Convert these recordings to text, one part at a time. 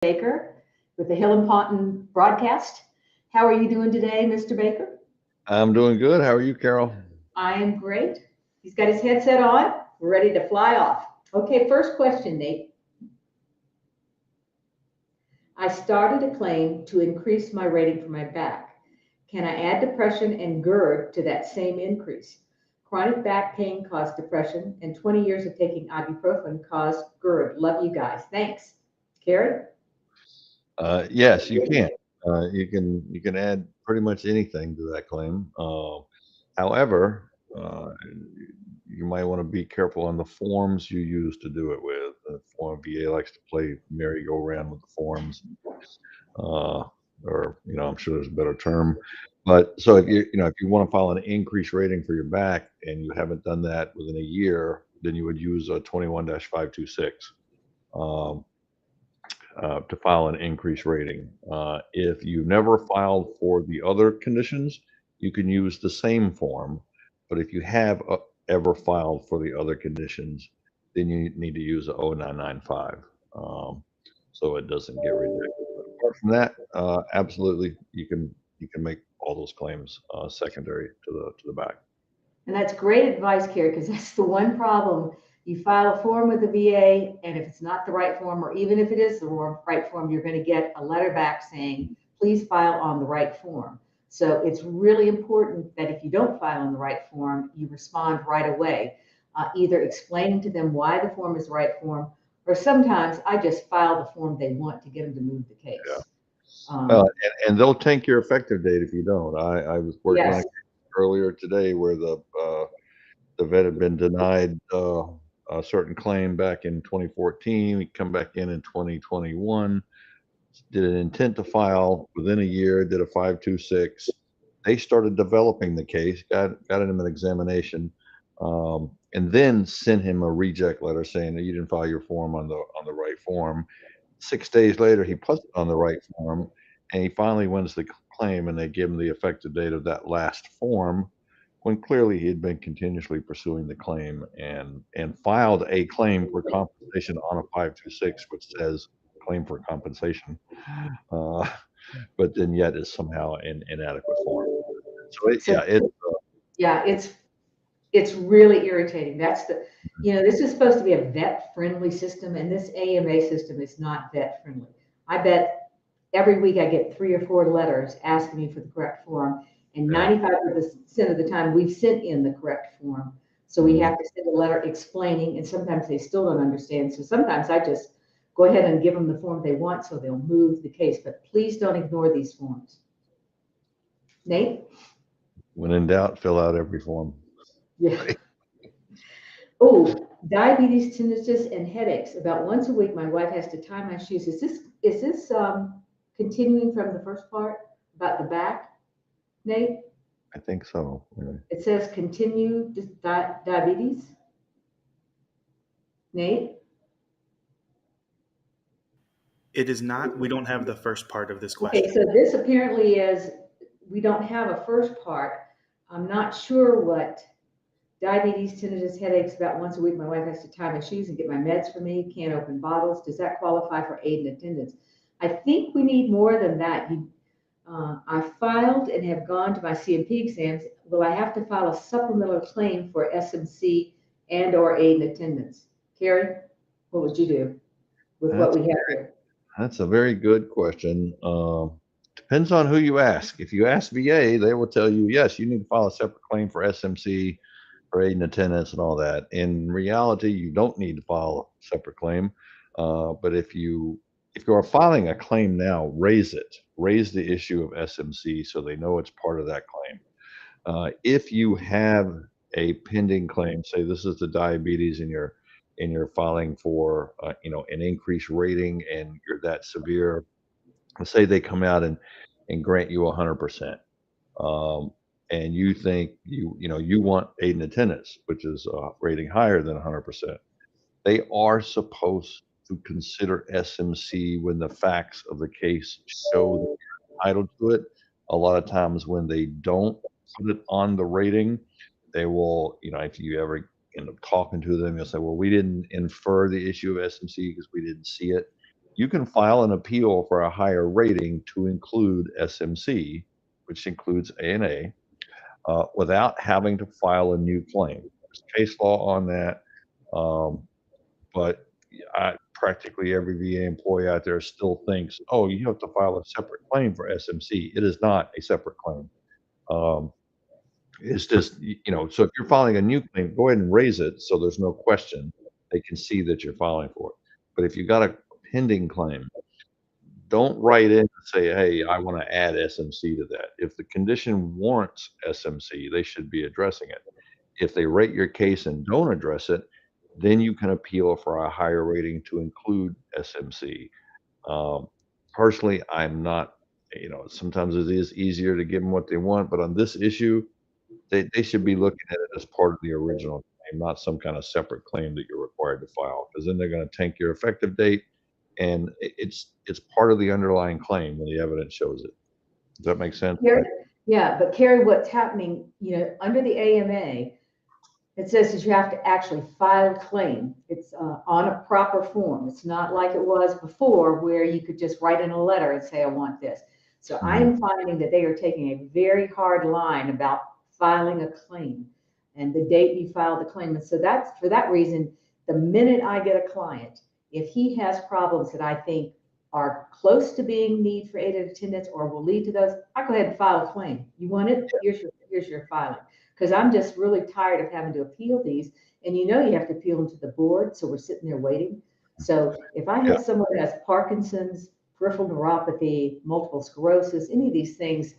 Baker with the Hill and Ponton broadcast. How are you doing today, Mr. Baker? I'm doing good. How are you, Carol? I am great. He's got his headset on. We're ready to fly off. Okay, first question, Nate. I started a claim to increase my rating for my back. Can I add depression and GERD to that same increase? Chronic back pain caused depression, and 20 years of taking ibuprofen caused GERD. Love you guys. Thanks. Kerry? Yes, you can. You can add pretty much anything to that claim. However, you might want to be careful on the forms you use to do it with. The form VA likes to play merry-go-round with the forms, uh, or I'm sure there's a better term. But so if you want to file an increased rating for your back and you haven't done that within a year, then you would use a 21-526. Um, to file an increased rating. If you never filed for the other conditions, you can use the same form. But if you have ever filed for the other conditions, then you need to use a 0995, so it doesn't get rejected. But apart from that, absolutely, you can make all those claims secondary to the back. And that's great advice, Carrie, because that's the one problem. You file a form with the VA, and if it's not the right form, or even if it is the right form, you're going to get a letter back saying, please file on the right form. So it's really important that if you don't file on the right form, you respond right away, either explaining to them why the form is the right form, or sometimes I just file the form they want to get them to move the case. Yeah. And they'll take your effective date if you don't. I was working on a Yes. case earlier today where the vet had been denied a certain claim back in 2014. We come back in 2021, did an intent to file within a year, did a 526. They started developing the case, got him an examination, and then sent him a reject letter saying that you didn't file your form on the right form. 6 days later, he puts it on the right form, and he finally wins the claim, and they give him the effective date of that last form, when clearly he had been continuously pursuing the claim and filed a claim for compensation on a 526, which says claim for compensation, uh, but then yet is somehow in inadequate form. So So yeah, it's really irritating. That's this is supposed to be a vet friendly system, and this AMA system is not vet friendly. I bet every week I get 3 or 4 letters asking me for the correct form, and yeah. 95% of the time we've sent in the correct form. So we Mhm. have to send a letter explaining, and sometimes they still don't understand. So sometimes I just go ahead and give them the form they want so they'll move the case. But please don't ignore these forms. Nate? When in doubt, fill out every form. Yeah. Right. Oh, diabetes, tinnitus, and headaches. About once a week, my wife has to tie my shoes. Is this continuing from the first part about the back, Nate? I think so. Yeah. It says continue diabetes, Nate. It is not. We don't have the first part of this Okay, question. so this apparently is we don't have a first part. I'm not sure what diabetes, tinnitus, headaches. About once a week, my wife has to tie my shoes and get my meds for me. Can't open bottles. Does that qualify for aid and attendance? I think we need more than that. I filed and have gone to my CMP exams. Will I have to file a supplemental claim for SMC and/or aid and attendance? Carrie, what would you do with what That's we have here? that's a very good question. Depends on who you ask. If you ask VA, they will tell you yes, you need to file a separate claim for SMC, for aid and attendance, and all that. In reality, you don't need to file a separate claim. But if you are filing a claim now, raise it. Raise the issue of SMC so they know it's part of that claim. If you have a pending claim, say this is the diabetes, and you're filing for an increased rating, and you're that severe, let's say they come out and grant you 100%, um, and you think you want aid and attendance, which is a rating higher than 100%. They are supposed to consider SMC when the facts of the case show that you're entitled to it. A lot of times when they don't put it on the rating, they will, if you ever end up talking to them, you'll say, well, we didn't infer the issue of SMC because we didn't see it. you can file an appeal for a higher rating to include SMC, which includes ANA, without having to file a new claim. There's case law on that, but practically every VA employee out there still thinks, oh, you have to file a separate claim for SMC. It is not a separate claim. Um, it's just, so if you're filing a new claim, go ahead and raise it so there's no question. They can see that you're filing for it. But if you got a pending claim, don't write in and say, hey, I want to add SMC to that. If the condition warrants SMC, they should be addressing it. If they rate your case and don't address it, then you can appeal for a higher rating to include SMC. Um, Personally, I'm not, sometimes it is easier to give them what they want, but on this issue, they should be looking at it as part of the original claim, not some kind of separate claim that you're required to file, because then they're going to tank your effective date, and it's part of the underlying claim when the evidence shows it. Does that make sense? Carrie, yeah, but Carrie, what's happening, under the AMA, it says that you have to actually file a claim. It's on a proper form. It's not like it was before where you could just write in a letter and say, I want this. So I am finding that they are taking a very hard line about filing a claim and the date you file the claim. And so that's for that reason, the minute I get a client, if he has problems that I think are close to being need for aided attendance or will lead to those, I go ahead and file a claim. You want it? Here's your filing. Because I'm just really tired of having to appeal these. And you have to appeal them to the board. So we're sitting there waiting. So if I Yeah. have someone that has Parkinson's, peripheral neuropathy, multiple sclerosis, any of these things,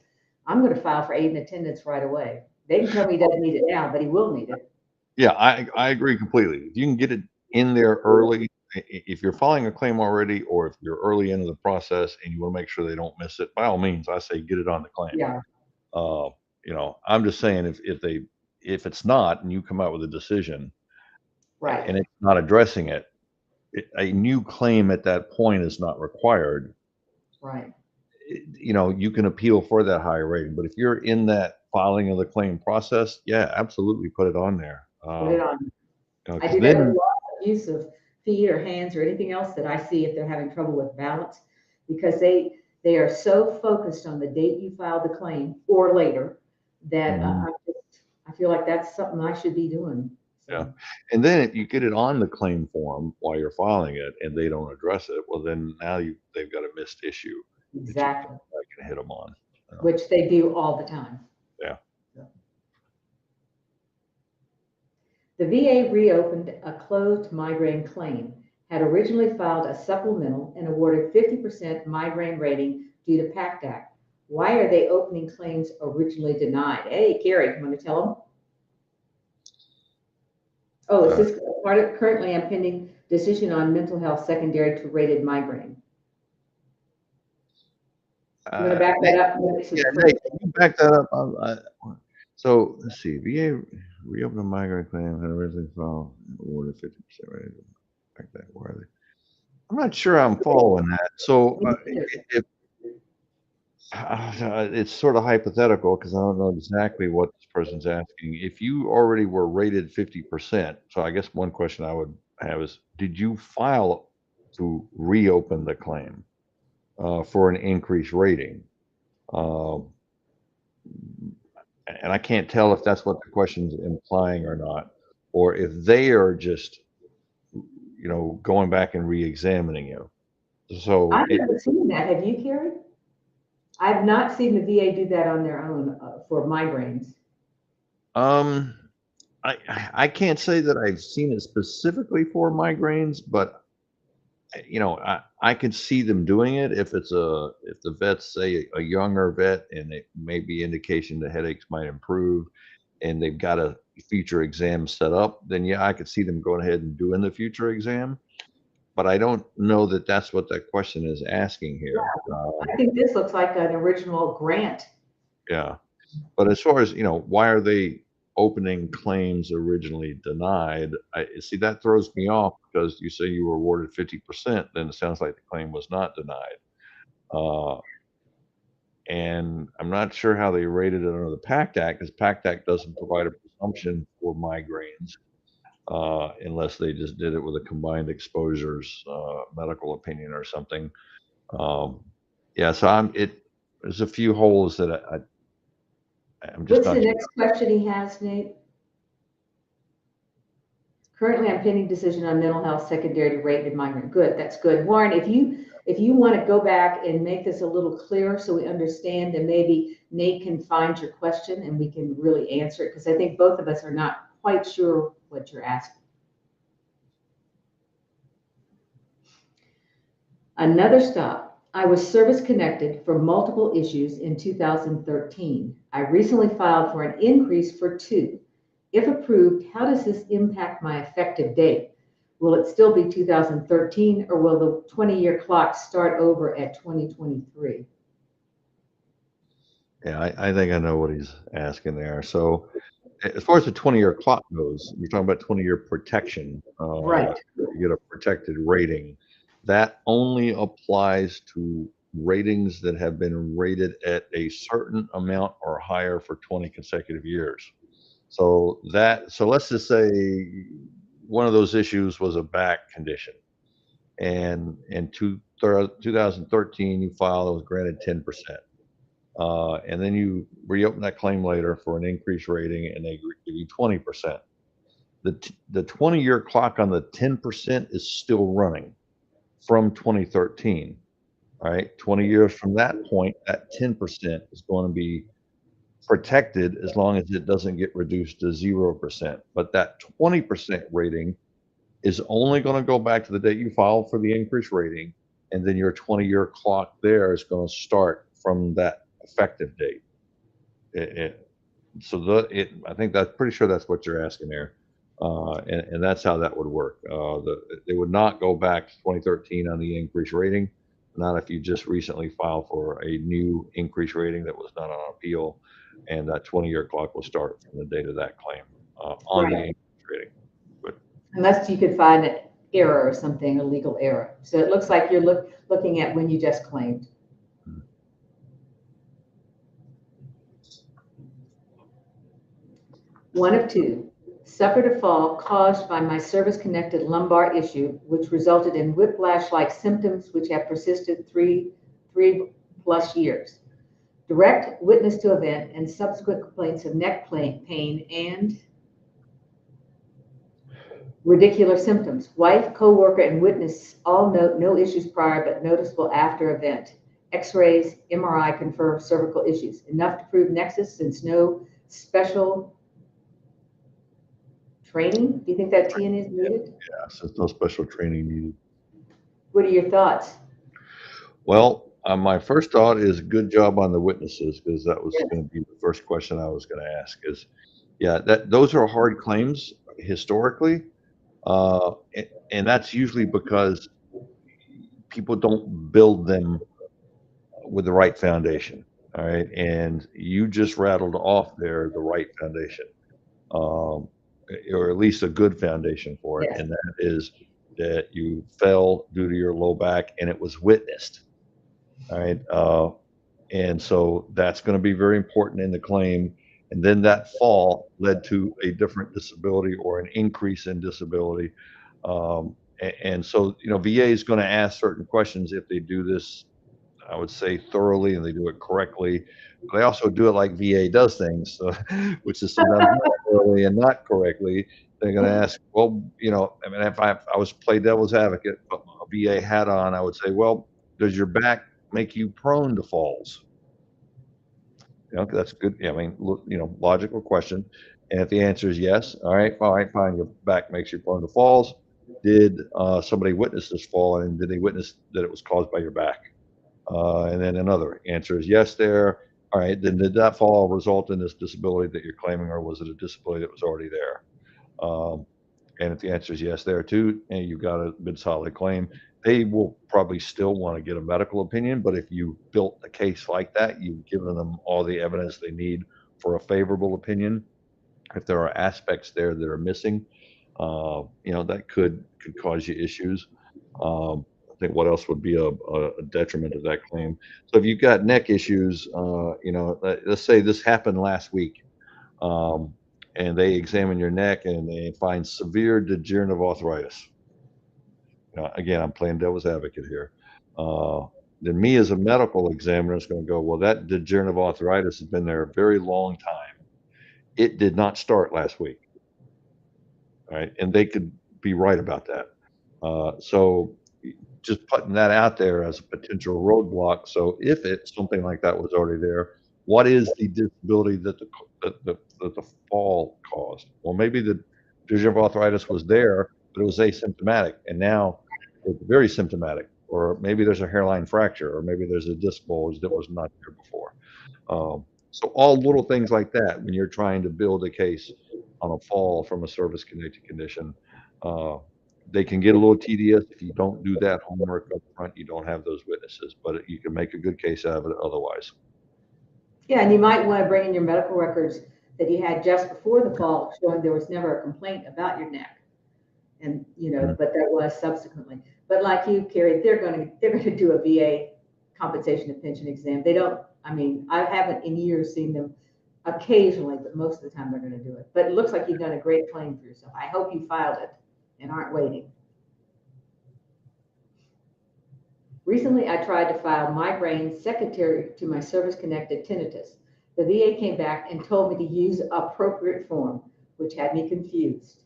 I'm going to file for aid and attendance right away. They can tell me he doesn't need it now, but he will need it. Yeah, I agree completely. If you can get it in there early, if you're filing a claim already, or if you're early into the process and you want to make sure they don't miss it, by all means, I say get it on the claim. Yeah, Uh, I'm just saying if it's not and you come out with a decision right, and it's not addressing it, a new claim at that point is not required. right. You can appeal for that higher rating, but if you're in that filing of the claim process, yeah, absolutely put it on there. Put it on. I 'Cause do that with then, lots of use of feet or hands or anything else that I see if they're having trouble with balance, because they are so focused on the date you filed the claim or later that I feel like that's something I should be doing. yeah. So, And then if you get it on the claim form while you're filing it and they don't address it, well, then now they've got a missed issue that you exactly, can hit them on. which they do all the time. Yeah. So. The VA reopened a closed migraine claim, had originally filed a supplemental and awarded 50% migraine rating due to PACT Act. Why are they opening claims originally denied? Hey, Kerry, you want to tell them? Oh, it says currently I'm pending decision on mental health secondary to rated migraine. You want to back that up? Yeah, Nate, can you back that up? So let's see. VA reopened a migraine claim, had originally filed, awarded 50% rating. Like that. Where are they? I'm not sure I'm following that. So if it's sort of hypothetical because I don't know exactly what this person's asking. If you already were rated 50%, so I guess one question I would have is, did you file to reopen the claim for an increased rating? Um, and I can't tell if that's what the question's implying or not, or if they are just, going back and re-examining you. So I've never seen that. Have you, Kerry? I've not seen the VA do that on their own for migraines. um, I can't say that I've seen it specifically for migraines, but I could see them doing it if if the vet's say a younger vet and it may be indication the headaches might improve and they've got a future exam set up, then yeah, I could see them going ahead and doing the future exam. But I don't know that that's what that question is asking here. I think this looks like an original grant. Yeah. But as far as, why are they opening claims originally denied? I see that throws me off because you say you were awarded 50%, then it sounds like the claim was not denied. And I'm not sure how they rated it under the PACT Act because PACT Act doesn't provide a presumption for migraines. unless they just did it with a combined exposures medical opinion or something. Yeah, so there's a few holes that I'm just What's not the sure. next question he has, Nate? Currently, I'm pending decision on mental health secondary to rated migraine. Good, that's good. Warren, if you want to go back and make this a little clearer so we understand, then maybe Nate can find your question and we can really answer it, because I think both of us are not quite sure what you're asking. Another stop. I was service connected for multiple issues in 2013. I recently filed for an increase for 2. If approved, how does this impact my effective date? Will it still be 2013, or will the 20-year clock start over at 2023? Yeah, I think I know what he's asking there. So as far as the 20-year clock goes, you're talking about 20-year protection. Right. You get a protected rating. That only applies to ratings that have been rated at a certain amount or higher for 20 consecutive years. So let's just say one of those issues was a back condition, and in 2013 you filed, it was granted 10%. And then you reopen that claim later for an increased rating, and they give you 20%. The 20-year clock on the 10% is still running from 2013. All right, 20 years from that point, that 10% is going to be protected as long as it doesn't get reduced to 0%. But that 20% rating is only going to go back to the date you filed for the increased rating, and then your 20-year clock there is going to start from that effective date. I think that's pretty sure that's what you're asking there, and that's how that would work. They would not go back to 2013 on the increased rating, not if you just recently filed for a new increased rating that was not on appeal, and that 20-year clock will start from the date of that claim on the Right. increased rating. But Unless you could find an error or something, a legal error. So it looks like you're looking at when you just claimed. One of 2. Suffered a fall caused by my service-connected lumbar issue, which resulted in whiplash-like symptoms which have persisted 3+ years. Direct witness to event and subsequent complaints of neck pain and radicular symptoms. Wife, co-worker, and witness all note no issues prior but noticeable after event. X-rays, MRI confirm cervical issues. Enough to prove nexus since no special training? Do you think that TN is needed? yeah, since no special training needed. What are your thoughts? Well, my first thought is good job on the witnesses, because that was going to be the first question I was going to ask. Is yeah, those are hard claims historically, and that's usually because people don't build them with the right foundation. All right, and you just rattled off there the right foundation, or at least a good foundation for it, Yes. and that is that you fell due to your low back, and it was witnessed. All right, and so that's going to be very important in the claim. And then that fall led to a different disability or an increase in disability. And so, VA is going to ask certain questions if they do this, I would say, thoroughly, and they do it correctly. But they also do it like VA does things, so, which is sometimes not thoroughly and not correctly. They're going to ask, well, I mean, if I was play devil's advocate, put a VA hat on, I would say, well, does your back make you prone to falls? That's good. Yeah, I mean, look, logical question. And if the answer is yes, all right, fine. Your back makes you prone to falls. Did somebody witness this fall, and did they witness that it was caused by your back? And then another answer is yes there. All right, then did that fall result in this disability that you're claiming, or was it a disability that was already there? Um, and if the answer is yes there too, and you've got a good solid claim, they will probably still want to get a medical opinion. But if you built a case like that, you've given them all the evidence they need for a favorable opinion. If there are aspects there that are missing, that could cause you issues. I think what else would be a detriment to that claim? So if you've got neck issues, let's say this happened last week. Um, and they examine your neck and they find severe degenerative arthritis. Again, I'm playing devil's advocate here. Then me as a medical examiner is going to go, well, that degenerative arthritis has been there a very long time. It did not start last week, right? And they could be right about that. So just putting that out there as a potential roadblock. So if it's something like that was already there, what is the disability that the fall caused? Well, maybe the degenerative arthritis was there, but it was asymptomatic, and now it's very symptomatic. Or maybe there's a hairline fracture, or maybe there's a disc bulge that was not there before. So all little things like that when you're trying to build a case on a fall from a service-connected condition. They can get a little tedious if you don't do that homework up front. You don't have those witnesses, but you can make a good case out of it otherwise. Yeah, and you might want to bring in your medical records that you had just before the fall, showing there was never a complaint about your neck, and but there was subsequently. But like you, Kerry, they're going to do a VA compensation and pension exam. They don't. I mean, I haven't in years seen them. Occasionally, but most of the time they're going to do it. But it looks like you've done a great claim for yourself. I hope you filed it and aren't waiting. Recently, I tried to file migraine secondary to my service-connected tinnitus. The VA came back and told me to use appropriate form, which had me confused.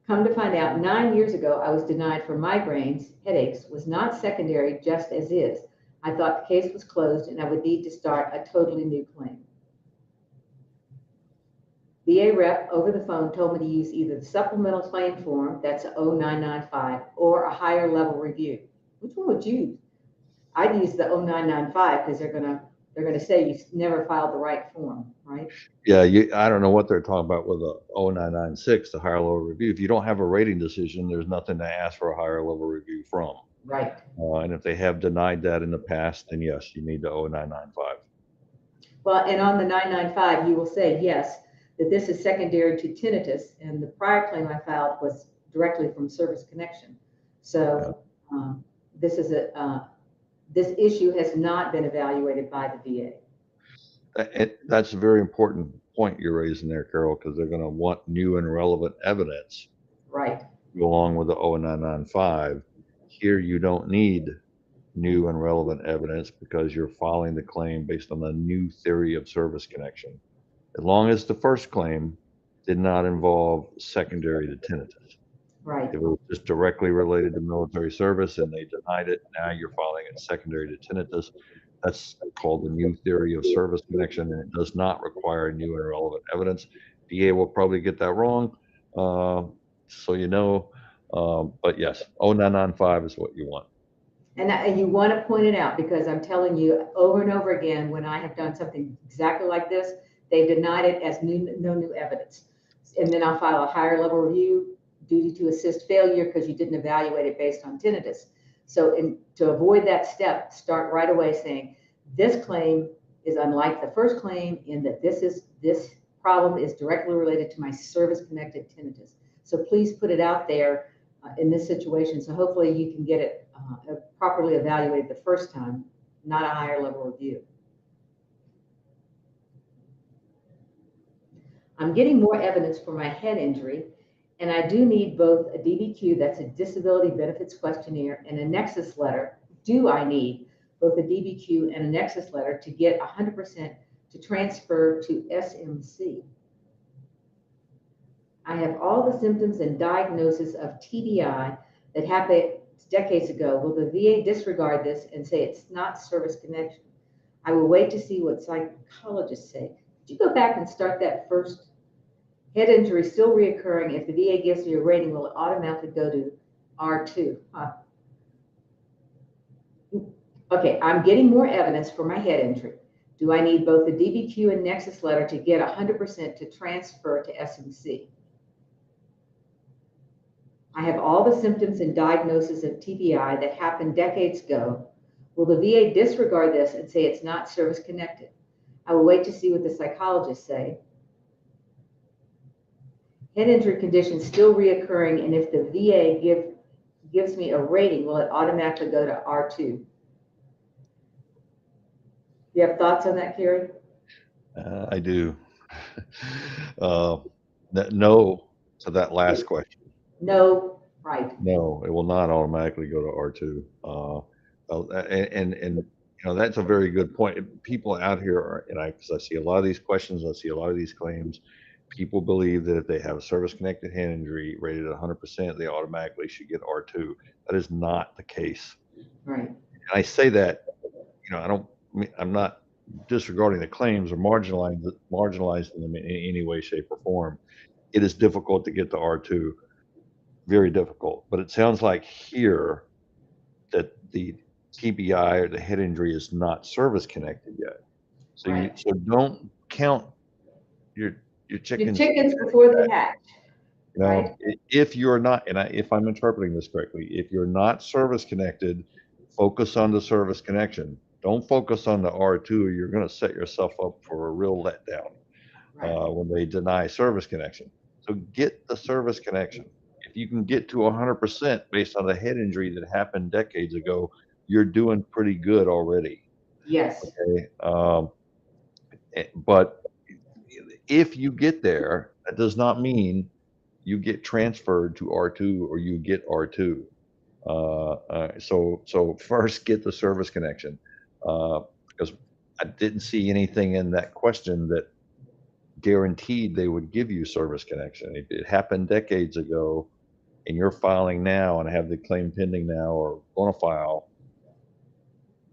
Come to find out, 9 years ago, I was denied for migraines, headaches, was not secondary, just as is. I thought the case was closed and I would need to start a totally new claim. VA rep over the phone told me to use either the supplemental claim form, that's a 0995, or a higher level review. Which one would you use? I'd use the 0995 because they're gonna say you never filed the right form, right? Yeah, I don't know what they're talking about with a 0996, the higher level review. If you don't have a rating decision, there's nothing to ask for a higher level review from. Right. And if they have denied that in the past, then yes, you need the 0995. Well, and on the 995, you will say, yes, that this is secondary to tinnitus, and the prior claim I filed was directly from service connection. So this issue has not been evaluated by the VA. That's a very important point you're raising there, Carol, because they're going to want new and relevant evidence. Right. To go along with the 0995. Here, you don't need new and relevant evidence because you're filing the claim based on the new theory of service connection. As long as the first claim did not involve secondary to tinnitus. Right. If it was just directly related to military service and they denied it, now you're filing it secondary to tinnitus. That's called the new theory of service connection, and it does not require new and relevant evidence. VA will probably get that wrong, but yes, 0995 is what you want. And you want to point it out because I'm telling you over and over again, when I have done something exactly like this, they denied it as no new evidence. And then I'll file a higher level review, duty to assist failure because you didn't evaluate it based on tinnitus. So to avoid that step, start right away saying, this claim is unlike the first claim in that this problem is directly related to my service-connected tinnitus. So please put it out there in this situation. So hopefully you can get it properly evaluated the first time, not a higher level review. I'm getting more evidence for my head injury, and I do need both a DBQ, that's a disability benefits questionnaire, and a nexus letter. Do I need both a DBQ and a nexus letter to get 100% to transfer to SMC? I have all the symptoms and diagnosis of TBI that happened decades ago. Will the VA disregard this and say it's not service connection? I will wait to see what psychologists say. Could you go back and start that first? Head injury still reoccurring. If the VA gives me a rating, will it automatically go to R2? Okay, I'm getting more evidence for my head injury. Do I need both a DBQ and nexus letter to get 100% to transfer to SMC? I have all the symptoms and diagnosis of TBI that happened decades ago. Will the VA disregard this and say it's not service connected? I will wait to see what the psychologists say. Head injury condition still reoccurring, and if the VA gives me a rating, will it automatically go to R2? You have thoughts on that, Kerry? I do. Uh, no to that last question. No, right. No, it will not automatically go to R2. And that's a very good point. People out here are, and because I see a lot of these questions, I see a lot of these claims. People believe that if they have a service-connected hand injury rated at 100%, they automatically should get R2. That is not the case. Right. And I say that, I'm not disregarding the claims or marginalizing them in any way, shape, or form. It is difficult to get to R2, very difficult. But it sounds like here that the TBI or the head injury is not service connected yet. So Right. so don't count your Your chickens. chickens before they hatch. Right. If you're not, and if I'm interpreting this correctly, if you're not service connected, focus on the service connection. Don't focus on the R2, or you're going to set yourself up for a real letdown Right. when they deny service connection. So get the service connection. If you can get to 100% based on the head injury that happened decades ago, you're doing pretty good already. Yes. Okay. But if you get there, that does not mean you get transferred to R2 or you get R2. So first get the service connection, because I didn't see anything in that question that guaranteed they would give you service connection. If it happened decades ago and you're filing now and have the claim pending now or going to file,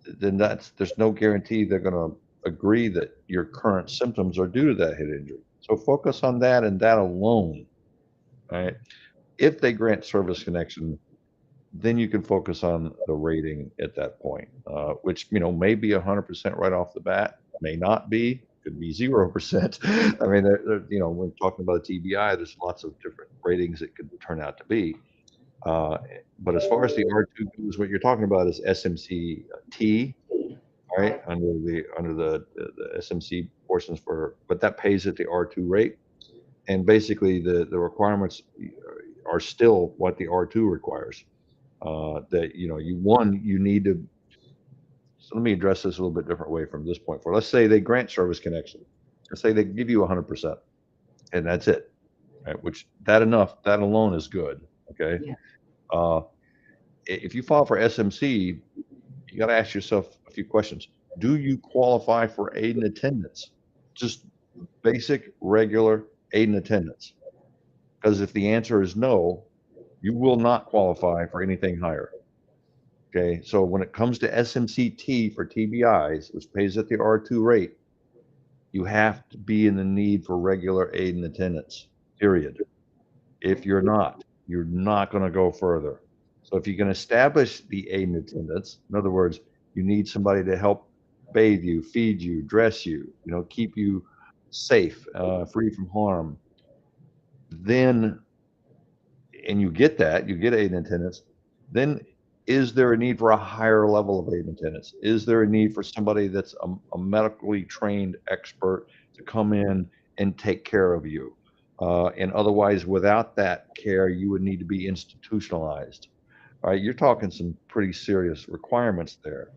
then there's no guarantee they're going to agree that your current symptoms are due to that head injury. So focus on that and that alone. Right? If they grant service connection, then you can focus on the rating at that point, which may be 100% right off the bat, may not be, could be 0%. I mean, when talking about a TBI, there's lots of different ratings it could turn out to be. But as far as the R2 goes, what you're talking about is SMC T, right? Under the SMC portions but that pays at the R2 rate, and basically the requirements are still what the R2 requires. That you need to. So let me address this a little bit different way from this point forward. Let's say they grant service connection. Let's say they give you 100%, and that's it. Right? Which that alone is good. Okay. Yeah. If you file for SMC, you got to ask yourself a few questions. Do you qualify for aid and attendance? Just basic, regular aid and attendance. Because if the answer is no, you will not qualify for anything higher. Okay, so when it comes to SMCT for TBIs, which pays at the R2 rate, you have to be in the need for regular aid and attendance, period. If you're not going to go further. So if you can establish the aid and attendance, in other words, you need somebody to help bathe you, feed you, dress you, keep you safe, free from harm, then, and you get aid and attendance, then is there a need for a higher level of aid and attendance? Is there a need for somebody that's a medically trained expert to come in and take care of you? And otherwise, without that care, you would need to be institutionalized. All right, you're talking some pretty serious requirements there.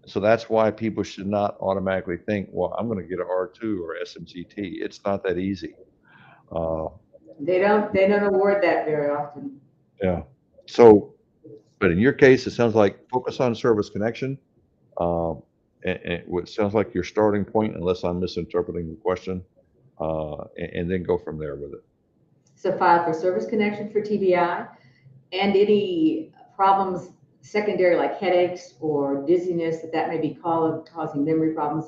So that's why people should not automatically think, well, I'm going to get an R2 or SMCT. It's not that easy. They don't award that very often. Yeah. So, but in your case, it sounds like focus on service connection. And it sounds like your starting point, unless I'm misinterpreting the question, and then go from there with it. So file for service connection for TBI and any problems secondary like headaches or dizziness that may be causing memory problems.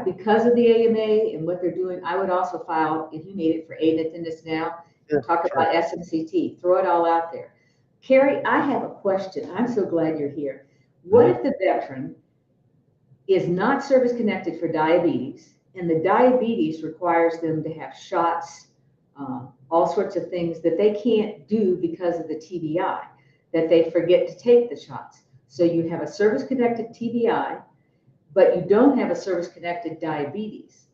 Because of the AMA and what they're doing, I would also file, if you need it, for aid and attendance now. Yeah, Talk sure. about SMCT, throw it all out there. Kerry, I have a question. I'm so glad you're here. What if the veteran is not service connected for diabetes, and the diabetes requires them to have shots, all sorts of things that they can't do because of the TBI, that they forget to take the shots? So you have a service connected TBI, but you don't have a service-connected diabetes.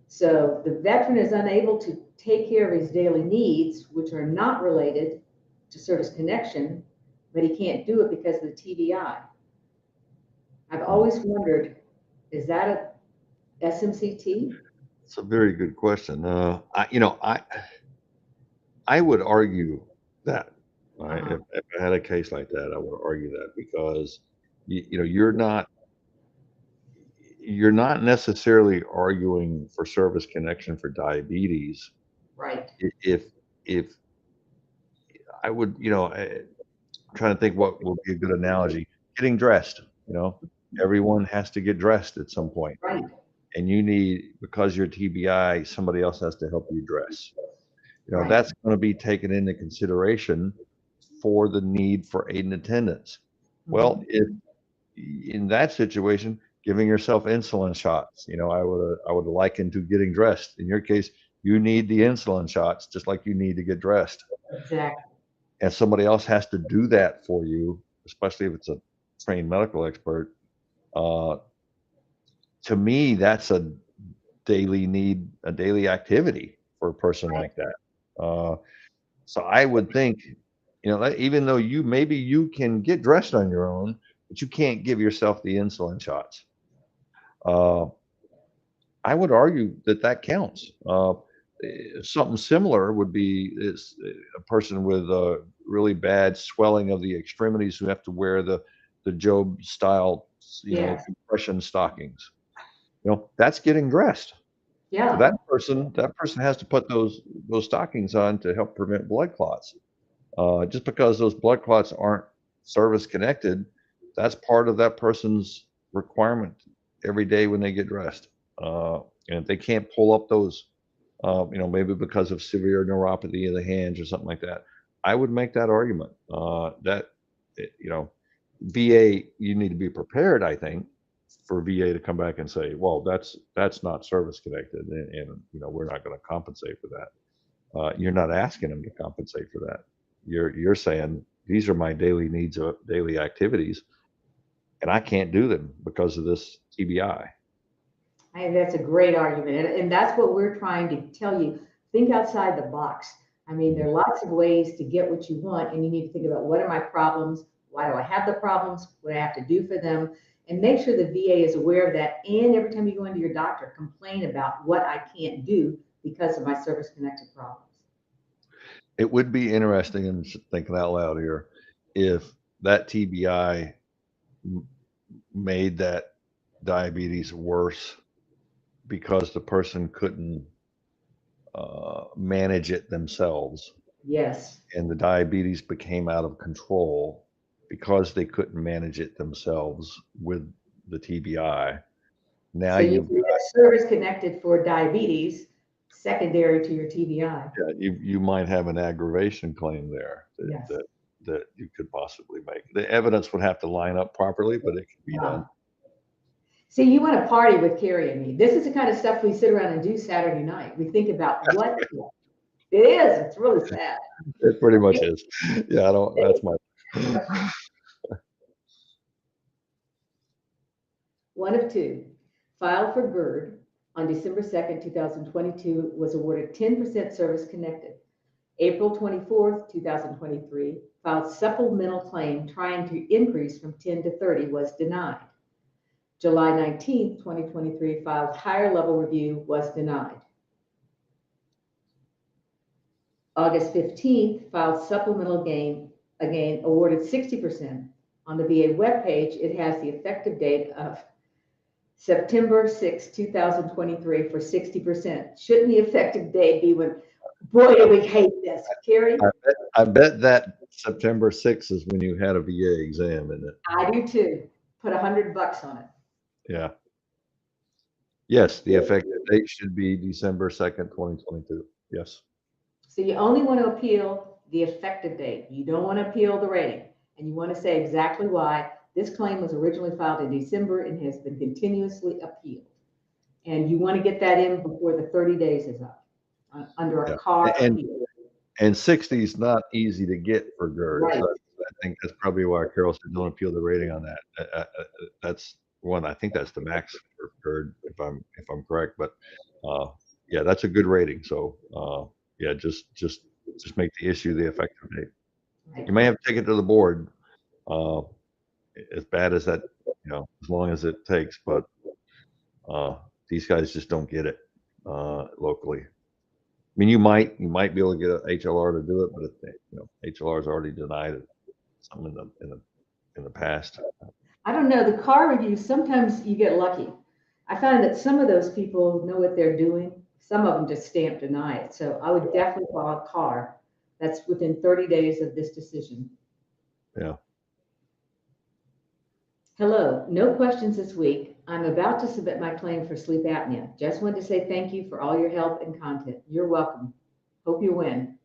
So the veteran is unable to take care of his daily needs, which are not related to service connection, but he can't do it because of the TBI. I've always wondered, is that a SMCT? It's a very good question. I would argue that, right? Uh-huh. If I had a case like that, I would argue that because you're not necessarily arguing for service connection for diabetes. Right. If I would, trying to think what would be a good analogy. Getting dressed, everyone has to get dressed at some point, Right. and you need, because you're TBI, somebody else has to help you dress. Right. That's going to be taken into consideration for the need for aid and attendance. Well, Mhm. if in that situation, giving yourself insulin shots, I would liken to getting dressed. In your case, you need the insulin shots just like you need to get dressed, Exactly. and somebody else has to do that for you, especially if it's a trained medical expert. Uh, to me, that's a daily need, a daily activity for a person Right. like that. So I would think, even though maybe you can get dressed on your own, but you can't give yourself the insulin shots. Uh, I would argue that that counts. Something similar would be is a person with really bad swelling of the extremities who have to wear the Job style, Yes. compression stockings. That's getting dressed. So Yeah. that person has to put those stockings on to help prevent blood clots. Just because those blood clots aren't service connected, that's part of that person's requirement every day when they get dressed. And if they can't pull up those, maybe because of severe neuropathy of the hands or something like that, I would make that argument. That, VA, you need to be prepared, I think, for VA to come back and say, well, that's not service connected, and we're not going to compensate for that. You're not asking them to compensate for that. You're saying these are my daily needs of daily activities, and I can't do them because of this TBI. I think that's a great argument. And that's what we're trying to tell you. Think outside the box. I mean, there are lots of ways to get what you want, and you need to think about what are my problems? Why do I have the problems? What do I have to do for them? And make sure the VA is aware of that. And every time you go into your doctor, complain about what I can't do because of my service connected problems. It would be interesting, and thinking out loud here, if that TBI made that diabetes worse because the person couldn't manage it themselves, Yes. and the diabetes became out of control because they couldn't manage it themselves with the TBI. Now So you you've can get service connected for diabetes secondary to your TBI. you might have an aggravation claim there that, Yes. that that you could possibly make. The evidence would have to line up properly, but it could be done. Wow. See, you want to party with Kerry and me. This is the kind of stuff we sit around and do Saturday night. We think about what it is. It's really sad. It pretty much is. Yeah, I don't. That's my. One of two, filed for GERD on December 2nd, 2022, was awarded 10% service connected. April 24th, 2023, filed supplemental claim trying to increase from 10 to 30 was denied. July 19th, 2023, filed higher level review was denied. August 15th, filed supplemental gain, again awarded 60%. On the VA webpage, it has the effective date of September 6, 2023 for 60%. Shouldn't the effective date be when, boy, do we hate this. Kerry? I bet that September 6th is when you had a VA exam, isn't it? I do too. Put $100 on it. Yeah. Yes, the effective date should be December 2nd, 2022. Yes. So you only want to appeal the effective date. You don't want to appeal the rating. And you want to say exactly why this claim was originally filed in December and has been continuously appealed. And you want to get that in before the 30 days is up under a Yeah. car And appeal. and 60 is not easy to get for GERD. Right. So I think that's probably why Carol said don't appeal the rating on that. That's one. I think that's the max for GERD, if I'm correct. But yeah, that's a good rating. So yeah, just make the issue the effective date. Right. You may have to take it to the board, uh, as bad as that, as long as it takes. But these guys just don't get it. locally. I mean, you might be able to get an HLR to do it, but HLR is already denied it. Some in the past. I don't know, the car reviews, sometimes you get lucky. I find that some of those people know what they're doing. Some of them just stamp deny it. So I would definitely file a car that's within 30 days of this decision. Yeah. Hello, no questions this week. I'm about to submit my claim for sleep apnea. Just wanted to say thank you for all your help and content. You're welcome. Hope you win.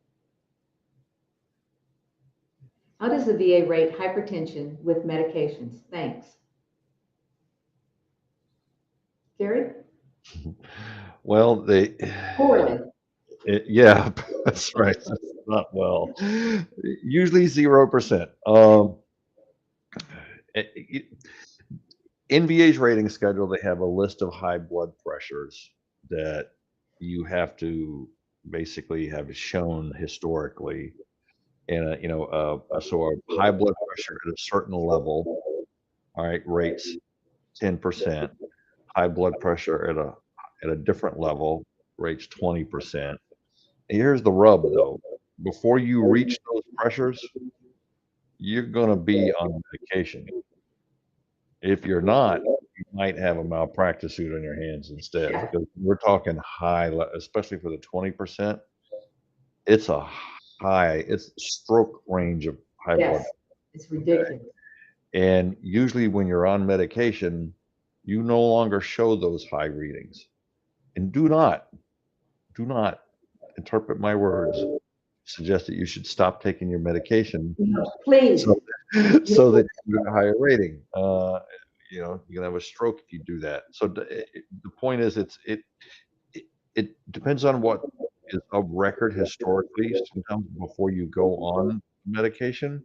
How does the VA rate hypertension with medications? Thanks. Kerry? Well, Poorly. yeah, that's right. That's not well. Usually 0%. In VA's rating schedule, they have a list of high blood pressures that you have to basically have shown historically. And so a high blood pressure at a certain level, all right, rates 10%. High blood pressure at a different level rates 20%. Here's the rub, though. Before you reach those pressures, you're going to be on medication. If you're not, you might have a malpractice suit on your hands instead, Yeah. because we're talking high, especially for the 20%. It's it's stroke range of high blood. Yes, it's ridiculous. And usually when you're on medication, you no longer show those high readings. And do not interpret my words, suggest that you should stop taking your medication No, please. so that you get a higher rating. You can have a stroke if you do that. So the point is, it depends on what is of record historically. Sometimes before you go on medication,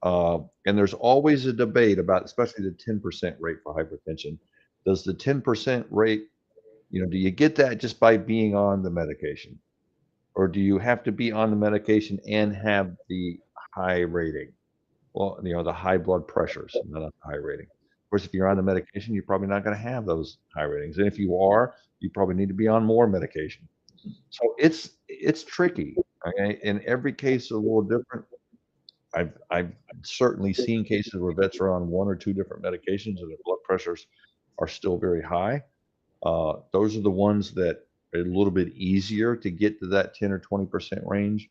and there's always a debate about, especially the 10% rate for hypertension. Does the 10% rate, do you get that just by being on the medication? Or do you have to be on the medication and have the high rating? Well, the high blood pressures, not a high rating. Of course, if you're on the medication, you're probably not going to have those high ratings. And if you are, you probably need to be on more medication. So it's tricky. Okay, and every case is a little different. I've certainly seen cases where vets are on one or two different medications and their blood pressures are still very high. Those are the ones that are a little bit easier to get to that 10 or 20% range.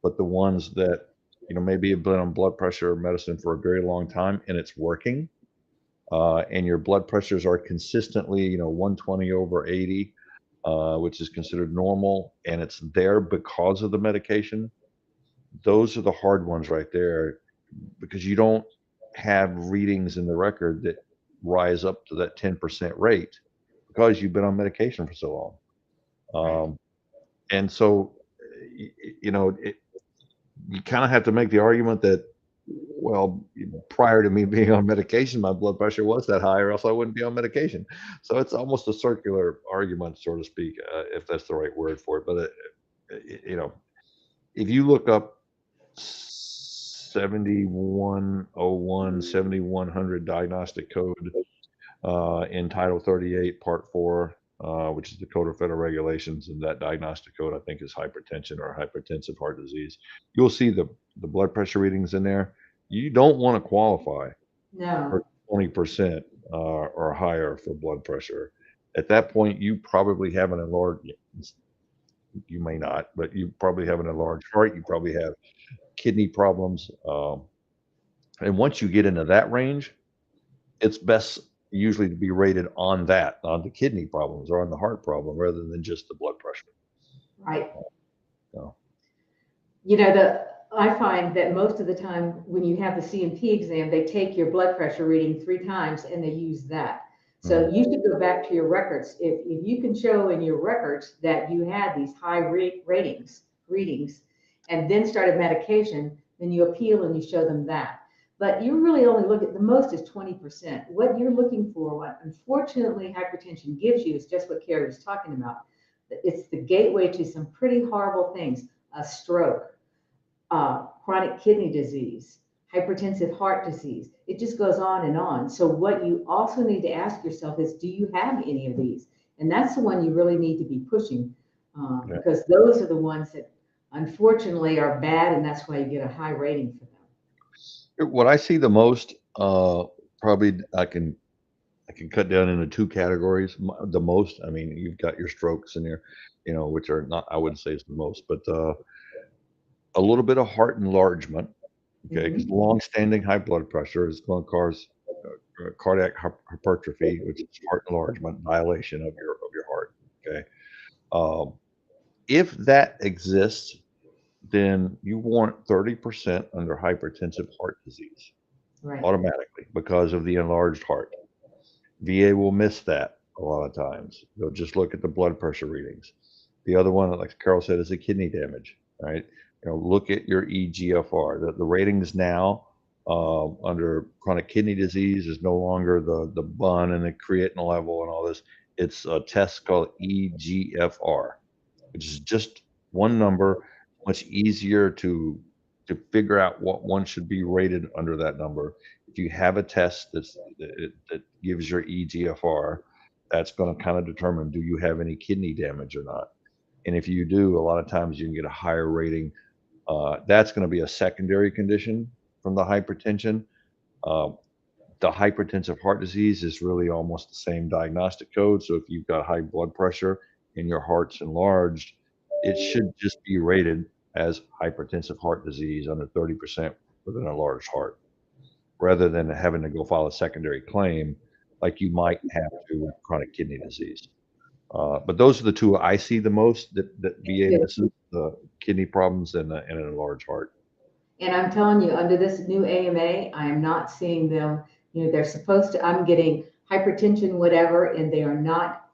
But the ones that, maybe have been on blood pressure medicine for a very long time and it's working, and your blood pressures are consistently, 120 over 80, which is considered normal, and it's there because of the medication. Those are the hard ones right there, because you don't have readings in the record that rise up to that 10% rate because you've been on medication for so long. And so, you kind of have to make the argument that, well, prior to me being on medication, my blood pressure was that high, or else I wouldn't be on medication. So it's almost a circular argument, so to speak, if that's the right word for it. But if you look up 7101, 7100 diagnostic code in Title 38, Part 4, which is the Code of Federal Regulations, and that diagnostic code, I think, is hypertension or hypertensive heart disease. You'll see the blood pressure readings in there. You don't want to qualify for 20% or higher for blood pressure. At that point, you probably have an enlarged, you may not, but you probably have an enlarged heart. You probably have kidney problems. And once you get into that range, it's best usually to be rated on the kidney problems or on the heart problem, rather than just the blood pressure. Right. So. I find that most of the time when you have the C&P exam, they take your blood pressure reading 3 times and they use that. So you should go back to your records. If you can show in your records that you had these high readings, and then started medication, then you appeal and you show them that. But you really only look at, the most is 20%. What you're looking for, what unfortunately hypertension gives you, is just what Kerry was talking about. It's the gateway to some pretty horrible things: a stroke, chronic kidney disease, hypertensive heart disease. It just goes on and on. So what you also need to ask yourself is, do you have any of these? And that's the one you really need to be pushing, Yeah. because those are the ones that unfortunately are bad, and that's why you get a high rating for them. What I see the most, probably I can cut down into two categories. The most, I mean, you've got your strokes in there, which are not, I wouldn't say it's the most, but a little bit of heart enlargement, okay, because Mhm. long-standing high blood pressure is going to cause cardiac hypertrophy, which is heart enlargement, dilation of your heart. Okay, um, if that exists, then you warrant 30% under hypertensive heart disease Right. automatically because of the enlarged heart. VA will miss that a lot of times. They'll just look at the blood pressure readings. The other one, like Carol said, is the kidney damage, right? Look at your EGFR. The ratings now under chronic kidney disease is no longer the bun and the creatinine level and all this. It's a test called EGFR, which is just one number, much easier to figure out what one should be rated under that number. If you have a test that gives your EGFR, that's going to kind of determine, do you have any kidney damage or not? And if you do, a lot of times you can get a higher rating. That's going to be a secondary condition from the hypertension. Uh, the hypertensive heart disease is really almost the same diagnostic code. So if you've got high blood pressure and your heart's enlarged, it should just be rated as hypertensive heart disease under 30% with an enlarged heart, rather than having to go file a secondary claim like you might have to with chronic kidney disease. But those are the two I see the most that VA misses: the kidney problems and an enlarged heart. And I'm telling you, under this new AMA, I am not seeing them, they're supposed to, I'm getting hypertension, whatever, and they are not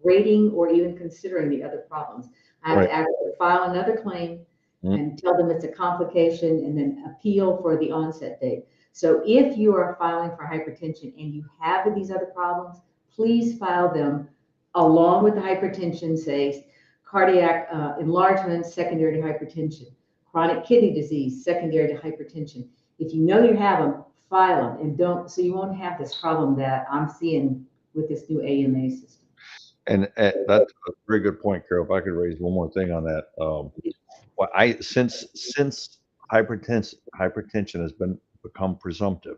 rating or even considering the other problems. I have Right. to actually file another claim Mm. and tell them it's a complication and then appeal for the onset date. So if you are filing for hypertension and you have these other problems, please file them along with the hypertension, say cardiac enlargement, secondary to hypertension, chronic kidney disease, secondary to hypertension. If you know you have them, file them and don't, so you won't have this problem that I'm seeing with this new AMA system. And that's a very good point, Carol. If I could raise one more thing on that, well, since hypertension has become presumptive,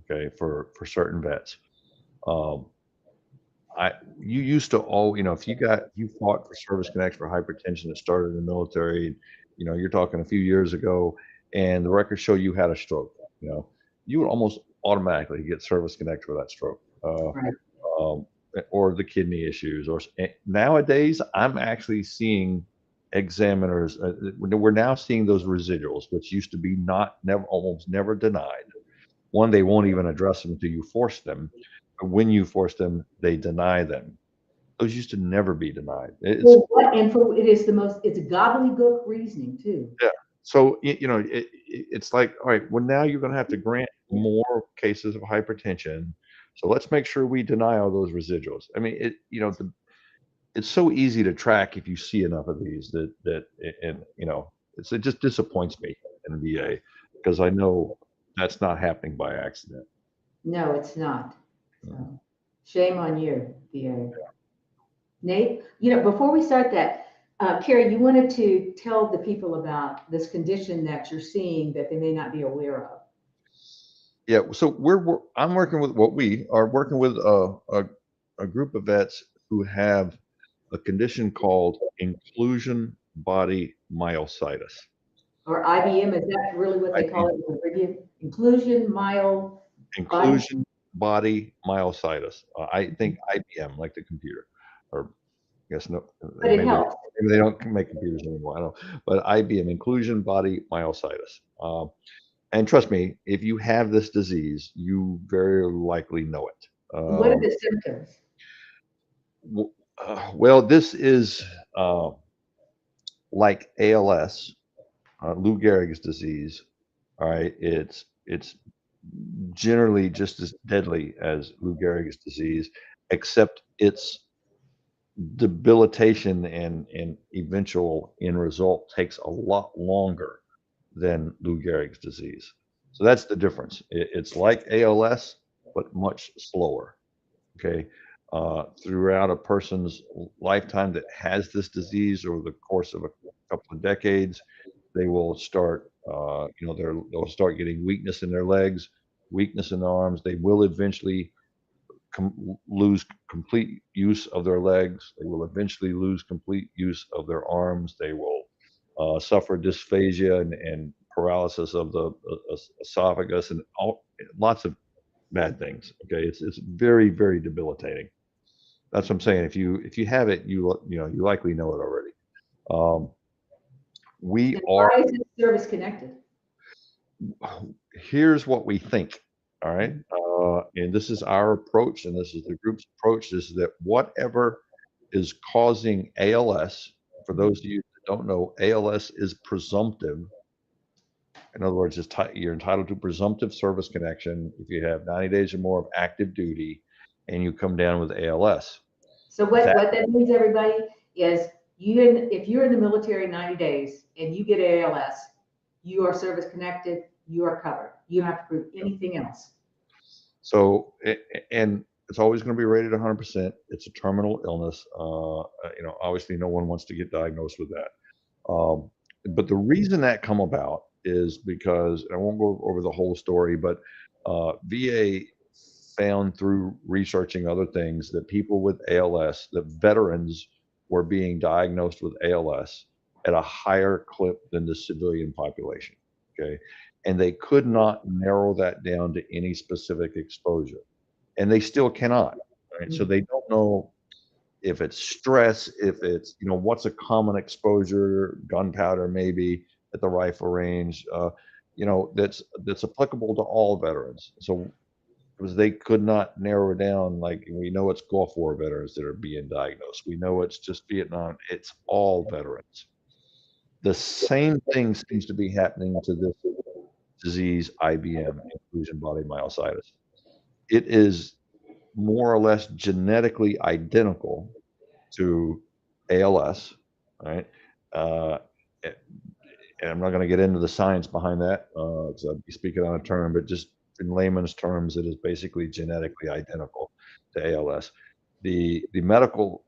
okay, for certain vets. Um, you used to if you fought for service connection for hypertension that started in the military, you're talking a few years ago, and the records show you had a stroke, you know, you would almost automatically get service connect for that stroke. Right. Um, or the kidney issues, nowadays I'm actually seeing examiners. We're now seeing those residuals, which used to be almost never denied. One, they won't even address them until you force them. But when you force them, they deny them. Those used to never be denied. It's Well, what, and for, it is the most, it's gobbledygook reasoning too. Yeah. So it's like, all right, well, now you're going to have to grant more cases of hypertension. So let's make sure we deny all those residuals. I mean, it's so easy to track if you see enough of these and it just disappoints me in VA, because I know that's not happening by accident. No, it's not. So shame on you, VA. Nate, before we start that, Kerry, you wanted to tell the people about this condition that you're seeing that they may not be aware of. Yeah, so I'm working with what we are working with a group of vets who have a condition called inclusion body myositis. Or IBM, is that really what they call it in the review? Body? Inclusion body myositis. I think IBM, like the computer, or I guess no, But it maybe helps. maybe they don't make computers anymore. I don't know, but IBM, inclusion body myositis. And trust me, if you have this disease, you very likely know it. What are the symptoms? Well, this is uh, like ALS, Lou Gehrig's disease. All right, it's generally just as deadly as Lou Gehrig's disease, except its debilitation and eventual end result takes a lot longer than Lou Gehrig's disease. So that's the difference. It's like ALS, but much slower. Okay. throughout a person's lifetime that has this disease over the course of a couple of decades. They will start, they'll start getting weakness in their legs, weakness in their arms. They will eventually lose complete use of their legs. They will eventually lose complete use of their arms. They will suffer dysphagia and paralysis of the esophagus and lots of bad things. Okay, it's very, very debilitating. That's what I'm saying. If you have it, you likely know it already. We And are. why is it service connected? Here's what we think. All right, and this is our approach, and this is the group's approach. Is that whatever is causing ALS? For those of you that don't know, ALS is presumptive. In other words, you're entitled to presumptive service connection if you have 90 days or more of active duty, and you come down with ALS. So what that means, everybody, is if you're in the military 90 days and you get ALS, you are service connected, you are covered. You don't have to prove anything else. So, and it's always going to be rated 100%. It's a terminal illness. Obviously no one wants to get diagnosed with that. But the reason that come about is because, I won't go over the whole story, but VA found through researching other things that people with ALS, that veterans were being diagnosed with ALS at a higher clip than the civilian population. Okay. And they could not narrow that down to any specific exposure. And they still cannot. Right? So they don't know if it's stress, if it's, what's a common exposure, gunpowder maybe at the rifle range, that's applicable to all veterans. So because they could not narrow down, like we know it's Gulf War veterans that are being diagnosed. We know it's just Vietnam. It's all veterans. The same thing seems to be happening to this disease, IBM, inclusion body myositis. It is more or less genetically identical to ALS, right? And I'm not going to get into the science behind that because I'd be speaking on a term, but just in layman's terms, it is basically genetically identical to ALS. The medical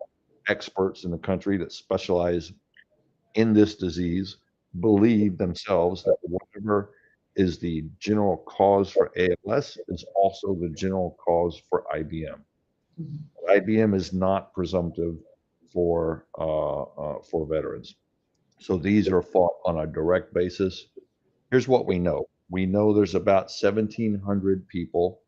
experts in the country that specialize in this disease believe themselves that whatever is the general cause for ALS is also the general cause for IBM. IBM is not presumptive for veterans. So these are fought on a direct basis. Here's what we know. We know there's about 1,700 people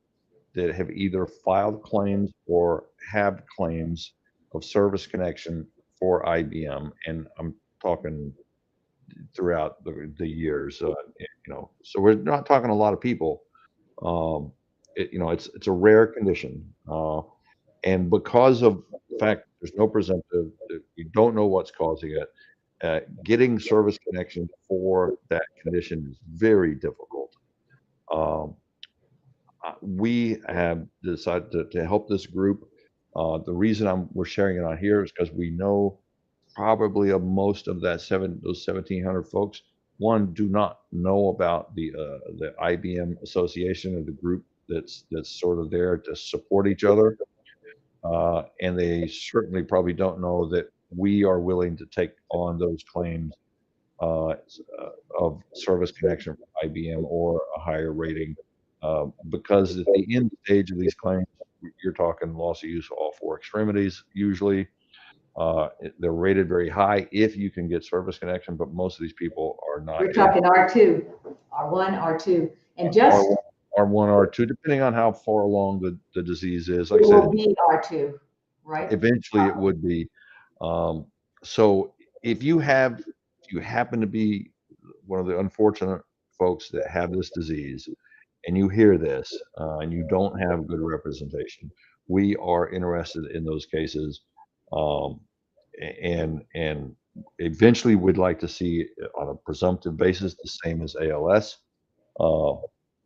that have either filed claims or have claims of service connection for IBM, and I'm talking throughout the years. So we're not talking a lot of people. It's a rare condition, and because of the fact there's no presumptive, we don't know what's causing it. Getting service connection for that condition is very difficult. We have decided to help this group. The reason we're sharing it on here is because we know probably of most of those 1,700 folks, one, do not know about the IBM association or the group that's sort of there to support each other. And they certainly probably don't know that we are willing to take on those claims of service connection for IBM or a higher rating, because at the end stage of these claims, you're talking loss of use of all four extremities usually. They're rated very high if you can get service connection, but most of these people are not. We're talking R2, R1, R2, and just R1, R2, depending on how far along the disease is. Like it I said, will be R2, right? Eventually it would be. So if you happen to be one of the unfortunate folks that have this disease and you hear this and you don't have good representation, we are interested in those cases. And eventually we'd like to see it on a presumptive basis, the same as ALS.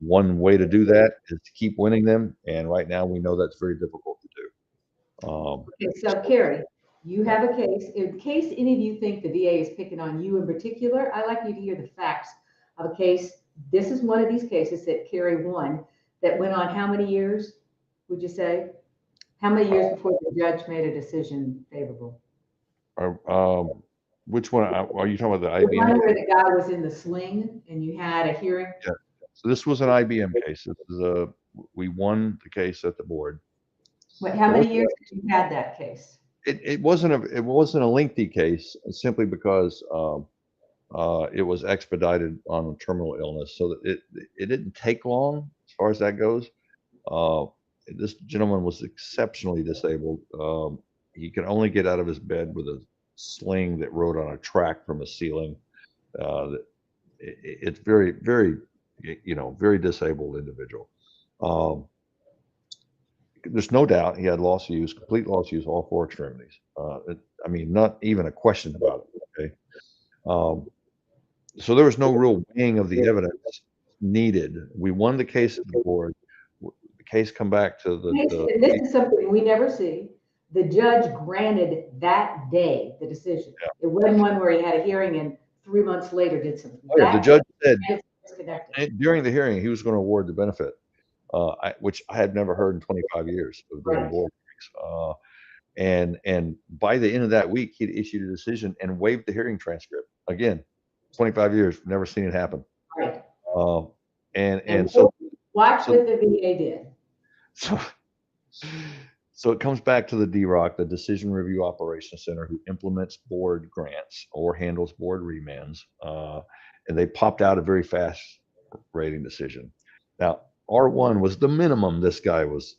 One way to do that is to keep winning them. And right now we know that's very difficult to do. Okay, so Kerry, you have a case. In case any of you think the VA is picking on you in particular, I'd like you to hear the facts of a case. This is one of these cases that Kerry won that went on how many years, would you say? How many years before the judge made a decision favorable? Which one are you talking about? The The one IBM? where the guy was in the sling and you had a hearing? Yeah. So this was an IBM case. This is we won the case at the board. What, how many years did you had that case? It wasn't a lengthy case simply because it was expedited on a terminal illness, so that it didn't take long as far as that goes. This gentleman was exceptionally disabled. He could only get out of his bed with a sling that rode on a track from a ceiling. It's very, very, very disabled individual. There's no doubt he had loss of use, complete loss of use, all four extremities. I mean, not even a question about it. Okay. So there was no real weighing of the evidence needed. We won the case at the board. The case come back to And this is something we never see. The judge granted that day the decision. Yeah. It wasn't one where he had a hearing and 3 months later did something. The judge said Disconnected. during the hearing he was going to award the benefit, which I had never heard in 25 years of doing Right. board hearings. And by the end of that week, he'd issued a decision and waived the hearing transcript. Again, 25 years, never seen it happen. Right. And so watch what the VA did. So it comes back to the DROC, the Decision Review Operations Center, who implements board grants or handles board remands. And they popped out a very fast rating decision. Now, R1 was the minimum this guy was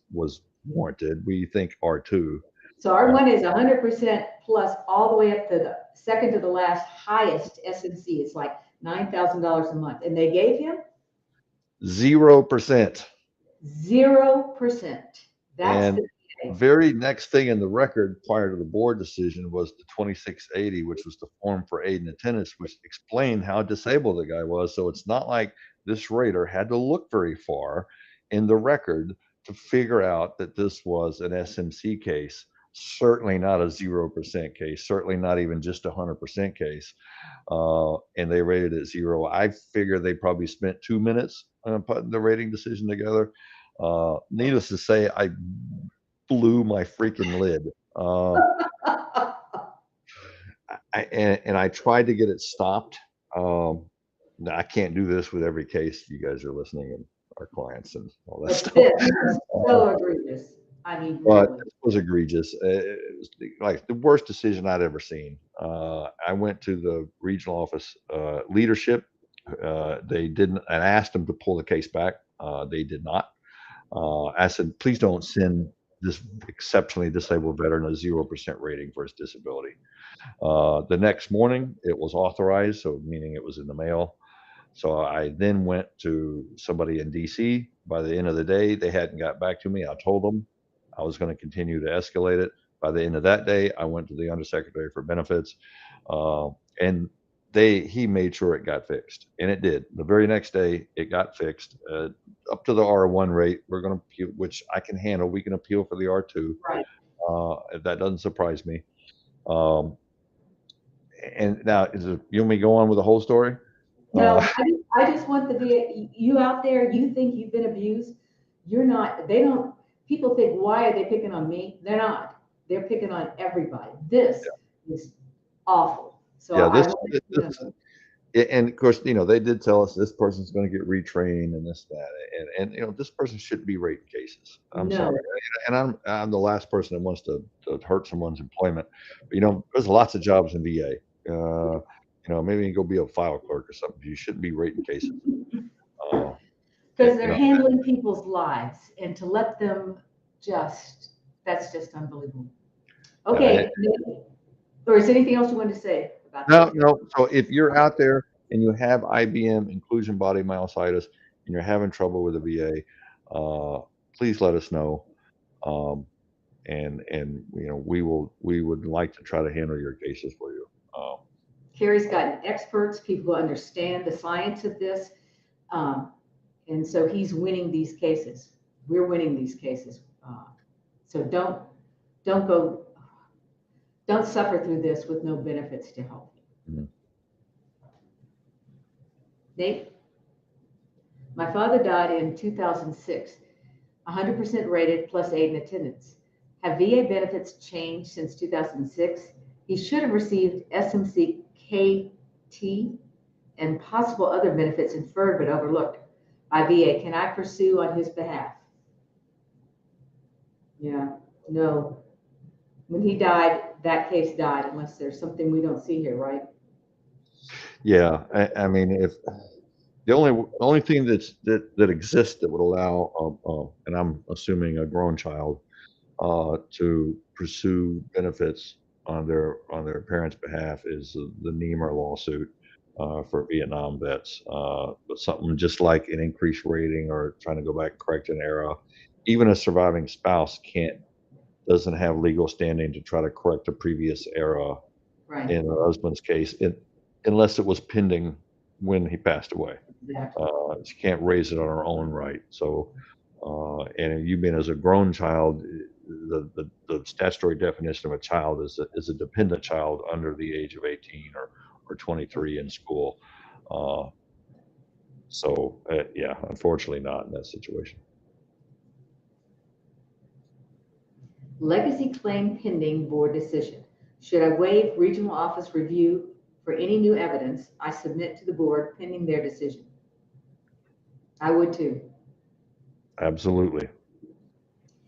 warranted. We think R2. So R1 is 100% plus all the way up to the second to the last highest SMC. It's like $9,000 a month. And they gave him 0%. 0%. That's the very next thing in the record prior to the board decision was the 2680, which was the form for aid and attendance, which explained how disabled the guy was. So it's not like this rater had to look very far in the record to figure out that this was an SMC case. Certainly not a 0% case, certainly not even just a 100% case. And they rated it 0. I figure they probably spent 2 minutes putting the rating decision together. Needless to say, I blew my freaking lid. I tried to get it stopped. I can't do this with every case. You guys are listening, and our clients and all that stuff. This is so egregious. I mean, But really. it was egregious. It was like the worst decision I'd ever seen. I went to the regional office leadership. They didn't, and I asked them to pull the case back. They did not. I said, please don't send this exceptionally disabled veteran a 0% rating for his disability. The next morning, it was authorized, so meaning it was in the mail. So I then went to somebody in DC. By the end of the day, they hadn't got back to me. I told them I was going to continue to escalate it. By the end of that day, I went to the Undersecretary for Benefits, and he made sure it got fixed, and it did. The very next day, it got fixed up to the R1 rate. We're going to appeal, which I can handle. We can appeal for the R2. Right. That doesn't surprise me. And now, you want me to go on with the whole story? No, I just want the VA, you out there, you think you've been abused. You're not, they don't, people think, why are they picking on me? They're not. They're picking on everybody. This is awful. So and of course, they did tell us this person's going to get retrained and this, that, and this person shouldn't be rating cases. I'm sorry. And I'm the last person that wants to hurt someone's employment. But, there's lots of jobs in VA. Maybe you can go be a file clerk or something. You shouldn't be rating cases. Because they're handling people's lives, and to let them that's just unbelievable. Okay. Or is there anything else you want to say about that? No. So if you're out there and you have IBM, inclusion body myositis, and you're having trouble with the VA, please let us know. And we would like to try to handle your cases for you. Kerry's gotten experts, people who understand the science of this. And so he's winning these cases. We're winning these cases. So don't suffer through this with no benefits to help you. Mm-hmm. Nate? My father died in 2006, 100% rated plus aid and attendance. Have VA benefits changed since 2006? He should have received SMC KT and possible other benefits inferred but overlooked by VA. Can I pursue on his behalf? Yeah, no. When he died, that case died, unless there's something we don't see here, right? Yeah, I mean, if the only thing that exists that would allow, and I'm assuming a grown child, to pursue benefits on their parents' behalf is the Niemer lawsuit for Vietnam vets. But something just like an increased rating or trying to go back and correct an error, even a surviving spouse doesn't have legal standing to try to correct a previous error Right. in her husband's case, unless it was pending when he passed away. Exactly. She can't raise it on her own right. So, and you being as a grown child, the statutory definition of a child is a dependent child under the age of 18 or 23 in school. Yeah, unfortunately not in that situation. Legacy claim pending board decision. Should I waive regional office review for any new evidence I submit to the board pending their decision? I would too. Absolutely. If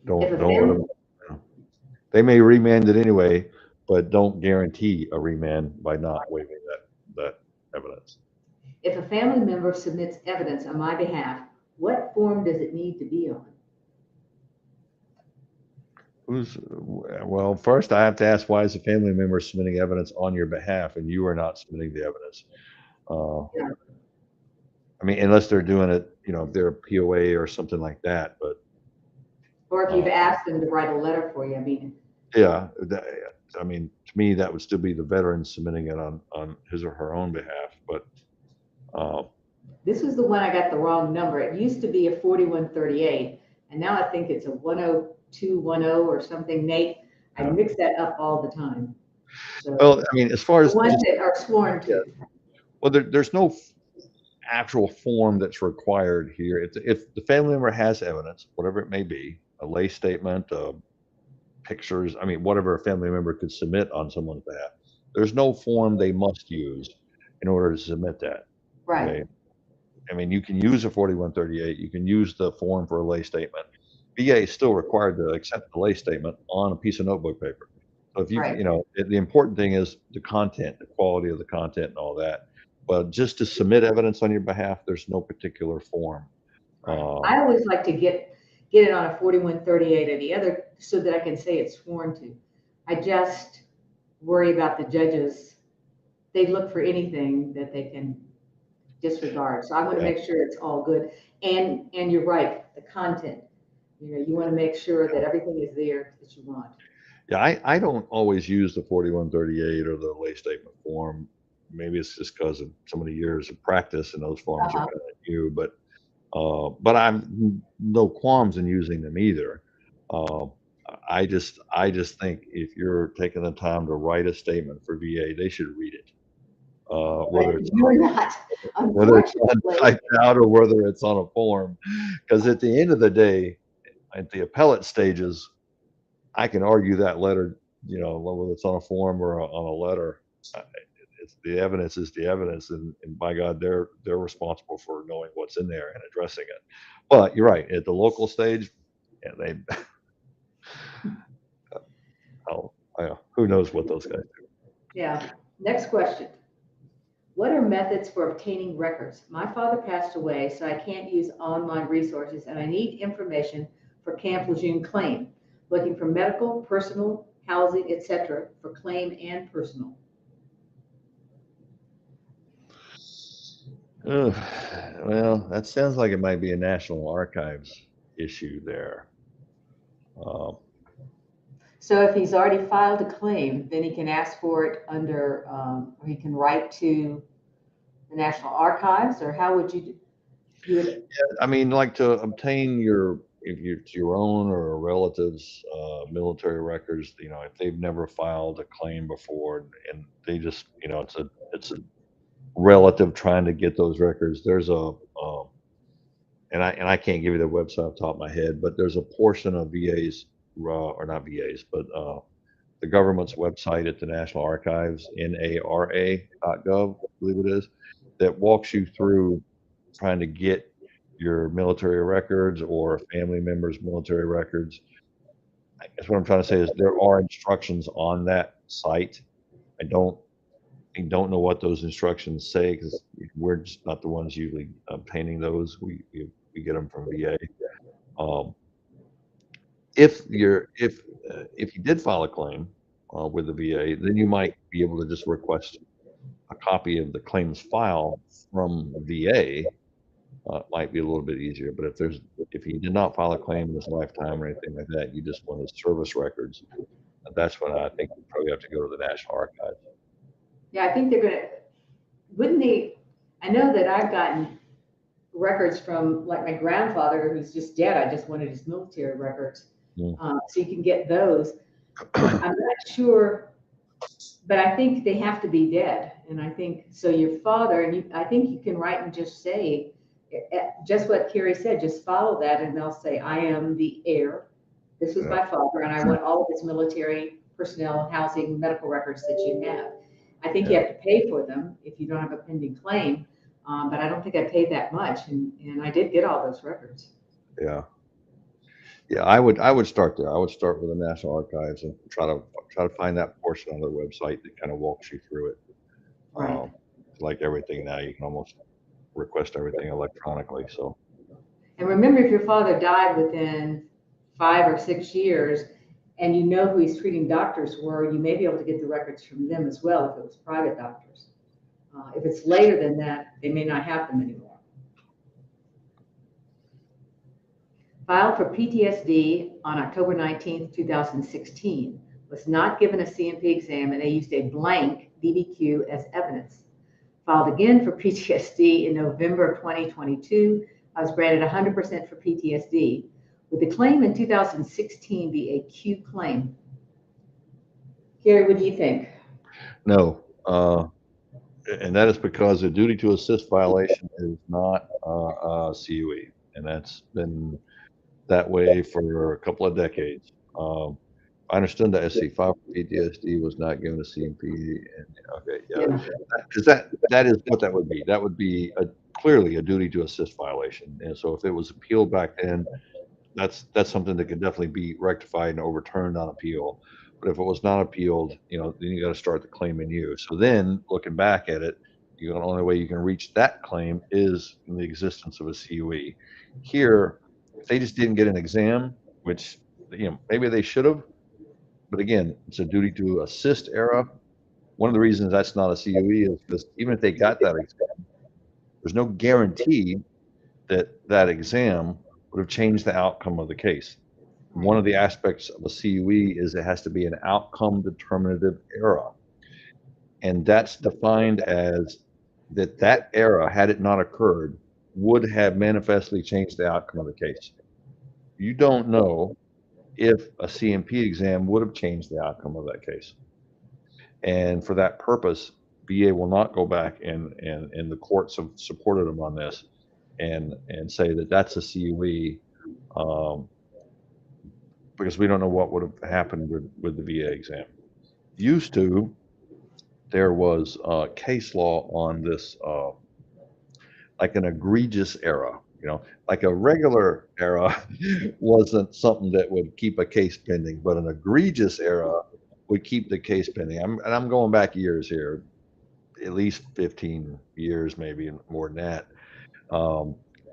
a Don't let family, them. They may remand it anyway, but don't guarantee a remand by not waiving that evidence. if a family member submits evidence on my behalf, what form does it need to be on? Well, first I have to ask, why is a family member submitting evidence on your behalf and you are not submitting the evidence? Yeah. I mean, unless they're doing it, if they're a POA or something like that, but Or if you've asked them to write a letter for you, I mean. yeah, I mean, to me, that would still be the veteran submitting it on his or her own behalf, but This was the one I got the wrong number. It used to be a 4138, and now I think it's a 10210 or something, Nate. I mix that up all the time. So well, I mean, as far the as ones that are sworn to. well, there's no actual form that's required here. If the family member has evidence, whatever it may be, a lay statement, pictures, I mean, whatever a family member could submit on someone's behalf, there's no form they must use in order to submit that. Right. Okay? I mean, you can use a 4138, you can use the form for a lay statement. VA is still required to accept the lay statement on a piece of notebook paper. So if Right. the important thing is the content, the quality of the content and all that. But just to submit evidence on your behalf, there's no particular form. I always like to get it on a 4138 or the other so that I can say it's sworn to. I just worry about the judges. They look for anything that they can disregard. So I want to make sure it's all good. And you're right, the content. You want to make sure that everything is there that you want. Yeah, I don't always use the 4138 or the lay statement form. Maybe it's just because of so many years of practice and those forms are kind of new, but I'm no qualms in using them either. I just think if you're taking the time to write a statement for VA, they should read it. Whether it's you're not, unfortunately, typed out or whether it's on a form, because at the end of the day, at the appellate stages, I can argue that letter, whether it's on a form or on a letter. It's the evidence is the evidence, and by God, they're responsible for knowing what's in there and addressing it. But you're right, at the local stage, yeah, they who knows what those guys do. Yeah. Next question. What are methods for obtaining records? My father passed away, so I can't use online resources, and I need information for Camp Lejeune claim, looking for medical, personal, housing, etc., for claim and personal. Well, that sounds like it might be a National Archives issue there. So if he's already filed a claim, then he can ask for it under, or he can write to the National Archives, or how would you do it? Yeah, I mean, like to obtain your own or a relative's military records, if they've never filed a claim before and they just, it's a relative trying to get those records. There's and I can't give you the website off the top of my head, but there's a portion of VA's or not VAs, but the government's website at the National Archives, NARA.gov, I believe it is, that walks you through trying to get your military records or family members' military records. I guess what I'm trying to say is there are instructions on that site. I don't know what those instructions say because we're just not the ones usually obtaining those. We get them from VA. Um, if you did file a claim with the VA, then you might be able to just request a copy of the claims file from VA. Might be a little bit easier, but if he did not file a claim in his lifetime or anything like that, you just want his service records. That's when I think you probably have to go to the National Archives. Yeah, I think wouldn't they, I know that I've gotten records from like my grandfather who's just dead. I just wanted his military records. So you can get those. I'm not sure, but I think they have to be dead. And I think, so your father, and I think you can write and just say, just what Kerry said, just follow that and they'll say, I am the heir. This was my father and I want all of his military personnel, housing, medical records that you have. I think you have to pay for them if you don't have a pending claim, but I don't think I paid that much, and I did get all those records. Yeah, I would start there. I would start with the National Archives and try to find that portion on their website that kind of walks you through it. Right. Like everything now, you can almost request everything electronically. So. And remember, if your father died within 5 or 6 years, and you know who his treating doctors were, you may be able to get the records from them as well if it was private doctors. If it's later than that, they may not have them anymore. Filed for PTSD on October 19th, 2016, was not given a CMP exam and they used a blank DBQ as evidence. Filed again for PTSD in November of 2022. I was granted 100% for PTSD. Would the claim in 2016 be a Q claim? Kerry, what do you think? No, and that is because a duty to assist violation is not a CUE, and that's been that way for a couple of decades. I understood that SC5 for PTSD was not given a CMP, and because that is what that would be. That would be clearly a duty to assist violation, and so if it was appealed back then, that's something that could definitely be rectified and overturned on appeal. But if it was not appealed, then you got to start the claim anew. So then, looking back at it, the only way you can reach that claim is in the existence of a CUE. Here, if they just didn't get an exam, which maybe they should have, but again, it's a duty to assist era. One of the reasons that's not a CUE is because even if they got that exam, there's no guarantee that that exam would have changed the outcome of the case. One of the aspects of a CUE is it has to be an outcome determinative error. And that's defined as that error, had it not occurred, would have manifestly changed the outcome of the case. You don't know if a CMP exam would have changed the outcome of that case. And for that purpose, VA will not go back and the courts have supported them on this and say that that's a CUE. Because we don't know what would have happened with the VA exam. Used to, there was case law on this, like an egregious error. Like a regular error wasn't something that would keep a case pending, but an egregious error would keep the case pending. I'm going back years here, at least 15 years, maybe more than that.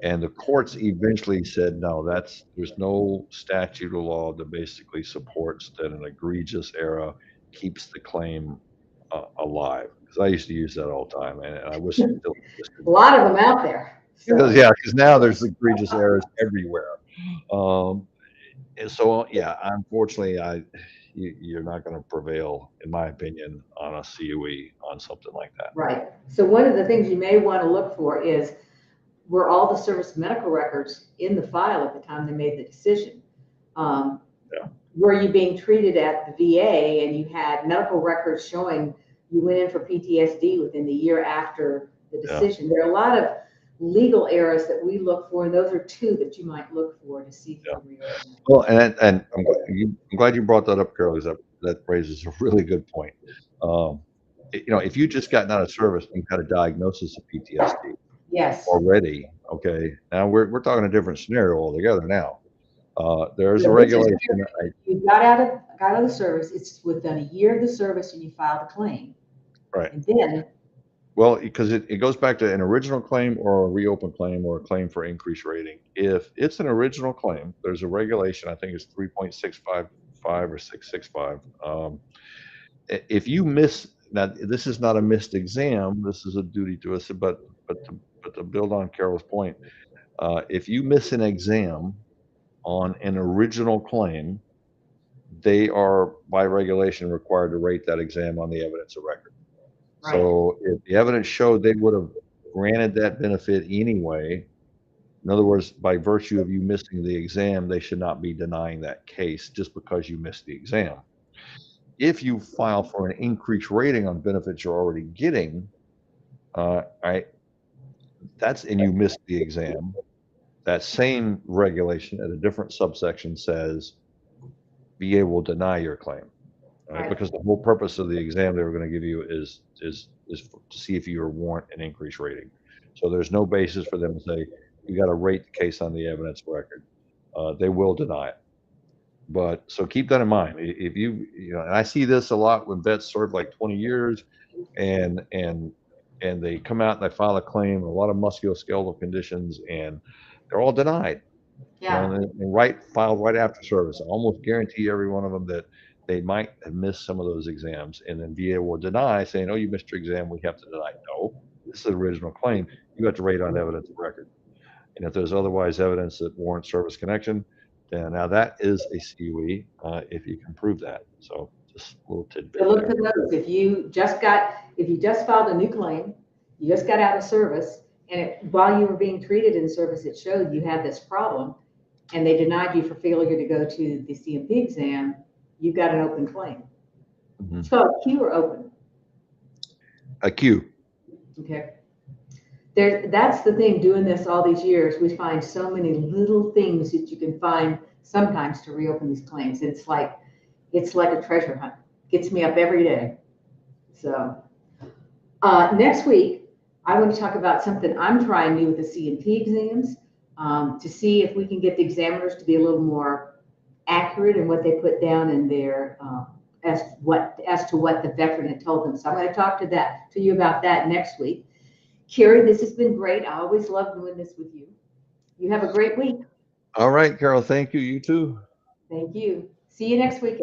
And the courts eventually said, no, there's no statute of law that basically supports that an egregious error keeps the claim alive. Because I used to use that all the time, and I wish it still existed. A lot of them out there. So. Because now there's egregious errors everywhere. And so, unfortunately, you're not going to prevail, in my opinion, on a CUE on something like that. Right. So one of the things you may want to look for is, were all the service medical records in the file at the time they made the decision? Were you being treated at the VA and you had medical records showing you went in for PTSD within the year after the decision? There are a lot of legal errors that we look for, and those are two that you might look for to see if you can reopen. Well, and I'm glad you brought that up, Carol, because that raises a really good point. If you just gotten out of service and had a diagnosis of PTSD Yes. already, okay, now we're talking a different scenario altogether now. There's a So this is regulation. where you got out of the service, it's within a year of the service and you filed a claim. Right. And then, Well, because it goes back to an original claim or a reopened claim or a claim for increased rating. If it's an original claim, there's a regulation, I think it's 3.655 or 665. If you miss, now this is not a missed exam, this is a duty to us, but to build on Carol's point, if you miss an exam on an original claim, they are by regulation required to rate that exam on the evidence of record. right, So if the evidence showed they would have granted that benefit anyway, in other words, by virtue of you missing the exam, they should not be denying that case just because you missed the exam. If you file for an increased rating on benefits you're already getting, and you missed the exam, that same regulation at a different subsection says VA will deny your claim. Right. Because the whole purpose of the exam they were going to give you is to see if you warrant an increased rating. So there's no basis for them to say you got to rate the case on the evidence record. They will deny it. But so keep that in mind. If and I see this a lot when vets serve like 20 years, and they come out and they file a claim, a lot of musculoskeletal conditions, and they're all denied. yeah, And filed right after service. I almost guarantee every one of them that they might have missed some of those exams, and then VA will deny, saying, "Oh, you missed your exam. We have to deny." No, this is an original claim. You have to rate on evidence of record, and if there's otherwise evidence that warrants service connection, then now that is a CUE if you can prove that. So just a little tidbit so look there. for those. If you just filed a new claim, you just got out of service, and while you were being treated in service, it showed you had this problem, and they denied you for failure to go to the CMP exam, you've got an open claim. Mhm. It's called Q or open. A Q. Okay. That's the thing, doing this all these years, we find so many little things that you can find sometimes to reopen these claims. It's like a treasure hunt. Gets me up every day. So next week, I want to talk about something I'm trying new with the CMP exams, to see if we can get the examiners to be a little more accurate in what they put down in their as to what the veteran had told them. So I'm going to talk to you about that next week. Kerry, this has been great. I always love doing this with you. You have a great week. All right, Carol. Thank you. You too. Thank you. See you next week.